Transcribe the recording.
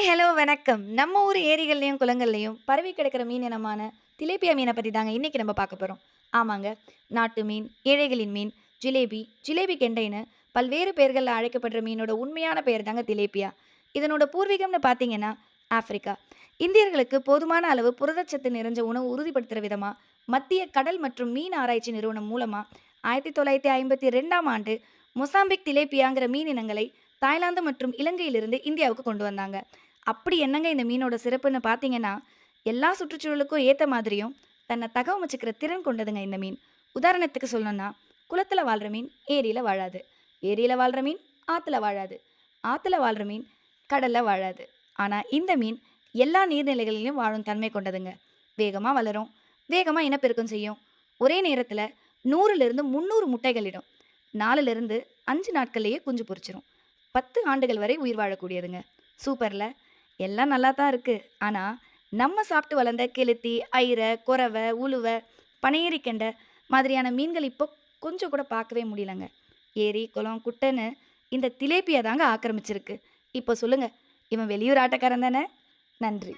Hi, hello, வணக்கம். நம்ம ஊர் ஏரிகள்லயும், குளங்கள்லயும் பரவி கிடக்கிற மீன் இனமான திலேப்பியா மீன பத்தி தாங்க இன்னைக்கு நம்ம பார்க்க போறோம். ஆமாங்க. நாட்டு மீன், ஏழைகளின் மீன், ஜிலேபி, ஜிலேபி கெண்டைன்னு பல்வேறு பெயர்கள்ல அழைக்கப்படுற மீனோட உண்மையான பெயர் தாங்க திலேப்பியா. இதனோட பூர்வீகம்னு பார்த்தீங்கன்னா, ஆப்பிரிக்கா. இந்தியர்களுக்கு போதுமான அளவு புரதச்சத்து நிறைஞ்ச உணவு உறுதிப்படுத்துற விதமா, மத்திய கடல் மற்றும் மீன் ஆராய்ச்சி நிறுவனம் மூலமா 1952ஆம் ஆண்டு மொசாம்பிக் திலேப்பியாங்கிற மீன் இனங்களை தாய்லாந்து மற்றும் இலங்கையிலிருந்து இந்தியாவுக்கு கொண்டு வந்தாங்க. அப்படி என்னங்க இந்த மீனோட சிறப்புன்னு பார்த்தீங்கன்னா, எல்லா சுற்றுச்சூழலுக்கும் ஏத்த மாதிரியும் தன்னை தகவமைச்சுக்கிற திறன் கொண்டதுங்க இந்த மீன். உதாரணத்துக்கு சொல்லணும்னா, குளத்துல வாழ்ற மீன் ஏரியில வாழாது. ஏரியில வாழ்ற மீன் ஆத்துல வாழாது. ஆத்துல வாழ்ற மீன் கடல்ல வாழாது. ஆனா இந்த மீன் எல்லா நீர்நிலைகளிலும் வாழும் தன்மை கொண்டதுங்க. வேகமா வளரும், வேகமா இனப்பெருக்கம் செய்யும். ஒரே நேரத்துல 100லிருந்து 300 முட்டைகளிடும். 4லிருந்து 5 நாட்கள்லேயே குஞ்சு பொரிச்சிரும். 10 ஆண்டுகள் வரை உயிர் வாழக்கூடியதுங்க. சூப்பர்ல! எல்லாம் நல்லா தான் இருக்கு. ஆனா, நம்ம சாப்பிட்டு வளர்ந்த கெளுத்தி, ஐர, கொரவ, உளுவ, பனையேறிக்கெண்டை மாதிரியான மீன்கள் இப்போ கொஞ்சம் கூட பார்க்கவே முடியலங்க. ஏரி, குளம், குட்டைன்னு இந்த திலேப்பியா தாங்க ஆக்கிரமிச்சிருக்கு. இப்போ சொல்லுங்க, இவன் வெளியூர் ஆட்டக்காரன் தானே? நன்றி.